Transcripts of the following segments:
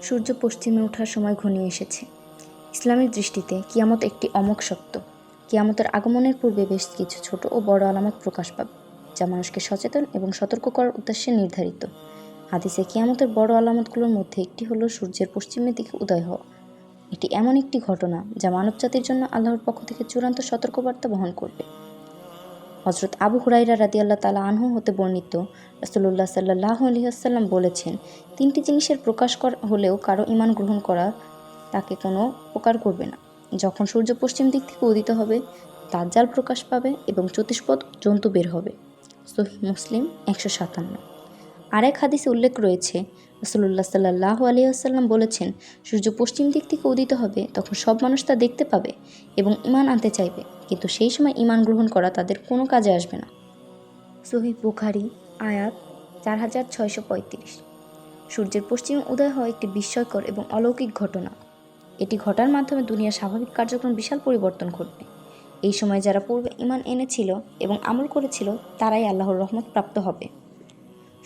সূর্য পশ্চিমে ওঠার সময় ঘনিয়ে এসেছে। ইসলামের দৃষ্টিতে কিয়ামত একটি অমোঘ সত্য। কিয়ামতের আগমনের পূর্বে বেশ কিছু ছোট ও বড় আলামত প্রকাশ পাবে, যা মানুষকে সচেতন এবং সতর্ক করার উদ্দেশ্যে নির্ধারিত। হাদিসে কিয়ামতের বড় আলামতগুলোর মধ্যে একটি হলো সূর্যের পশ্চিমের দিকে উদয় হওয়া। এটি এমন একটি ঘটনা যা মানবজাতির জন্য আল্লাহর পক্ষ থেকে চূড়ান্ত সতর্কবার্তা বহন করবে। হযরত আবু হুরায়রা রাদিয়াল্লাহু তাআলা আনহু হতে বর্ণিত, রাসূলুল্লাহ সাল্লাল্লাহু আলাইহি ওয়াসাল্লাম বলেছেন, তিনটি জিনিসের প্রকাশ হলেও কারো ঈমান গ্রহণ করা তাকে কোনো উপকার করবে না। যখন সূর্য পশ্চিম দিক থেকে উদিত হবে, দাজ্জাল প্রকাশ পাবে এবং চতুষ্পদ জন্তু বের হবে। সহিহ মুসলিম 157। আরেক হাদিসে উল্লেখ রয়েছে, রাসূলুল্লাহ সাল্লাল্লাহু আলাইহি ওয়াসাল্লাম বলেছেন, সূর্য পশ্চিম দিক থেকে উদিত হবে, তখন সব মানুষ তা দেখতে পাবে এবং ঈমান আনতে চাইবে, কিন্তু সেই সময় ঈমান গ্রহণ করা তাদের কোনো কাজে আসবে না। সহিহ বুখারী আয়াত 4635। সূর্যের পশ্চিমে উদয় হওয়া একটি বিস্ময়কর এবং অলৌকিক ঘটনা। এটি ঘটার মাধ্যমে দুনিয়ার স্বাভাবিক কার্যক্রম বিশাল পরিবর্তন ঘটবে। এই সময় যারা পূর্বে ঈমান এনেছিল এবং আমল করেছিল, তারাই আল্লাহর রহমত প্রাপ্ত হবে।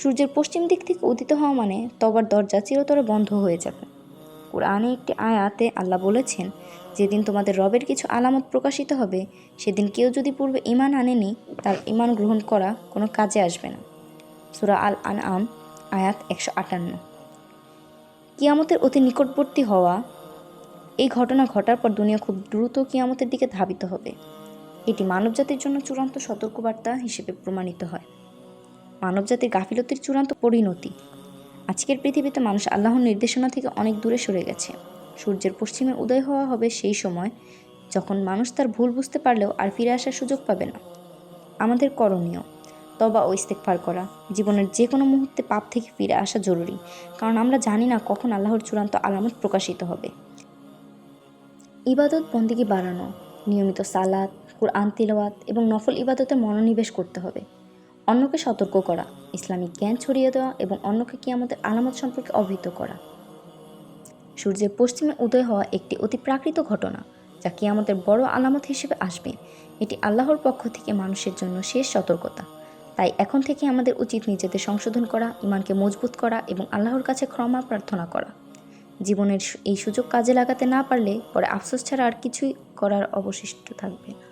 সূর্যের পশ্চিম দিক থেকে উদিত হওয়া মানে তওবার দরজা চিরতরে বন্ধ হয়ে যাবে। কুরআনে একটি আয়াতে আল্লাহ বলেছেন, যেদিন তোমাদের রবের কিছু আলামত প্রকাশিত হবে, সেদিন কেউ যদি পূর্বে ঈমান আনেনি, তার ঈমান গ্রহণ করা কোনো কাজে আসবে না। সূরা আল আনআম আয়াত 158। কিয়ামতের অতি নিকটবর্তী হওয়া। এই ঘটনা ঘটার পর দুনিয়া খুব দ্রুত কিয়ামতের দিকে ধাবিত হবে। এটি মানবজাতির জন্য চূড়ান্ত সতর্কবার্তা হিসেবে প্রমাণিত হয়। মানবজাতির গাফিলতির চূড়ান্ত পরিণতি। আজকের পৃথিবীতে মানুষ আল্লাহর নির্দেশনা থেকে অনেক দূরে সরে গেছে। সূর্যের পশ্চিমে উদয় হওয়া হবে সেই সময় যখন মানুষ তার ভুল বুঝতে পারলেও আর ফিরে আসার সুযোগ পাবে না। আমাদের করণীয় তওবা ও ইস্তেগফার করা। জীবনের যে কোনো মুহূর্তে পাপ থেকে ফিরে আসা জরুরি, কারণ আমরা জানি না কখন আল্লাহর চূড়ান্ত আলামত প্রকাশিত হবে। ইবাদত বন্দেগী বাড়ানো, নিয়মিত সালাত, কুরআন তিলাওয়াত এবং নফল ইবাদতে মনোনিবেশ করতে হবে। অন্যকে সতর্ক করা, ইসলামিক জ্ঞান ছড়িয়ে দেওয়া এবং অন্যকে কিয়ামতের আলামত সম্পর্কে অবহিত করা। সূর্যের পশ্চিমে উদয় হওয়া একটি অতি প্রাকৃত ঘটনা, যা কিয়ামতের বড় আলামত হিসেবে আসবে। এটি আল্লাহর পক্ষ থেকে মানুষের জন্য শেষ সতর্কতা। তাই এখন থেকে আমাদের উচিত নিজেদের সংশোধন করা, ঈমানকে মজবুত করা এবং আল্লাহর কাছে ক্ষমা প্রার্থনা করা। জীবনের এই সুযোগ কাজে লাগাতে না পারলে পরে আফসোস ছাড়া আর কিছুই করার অবশিষ্ট থাকবে না।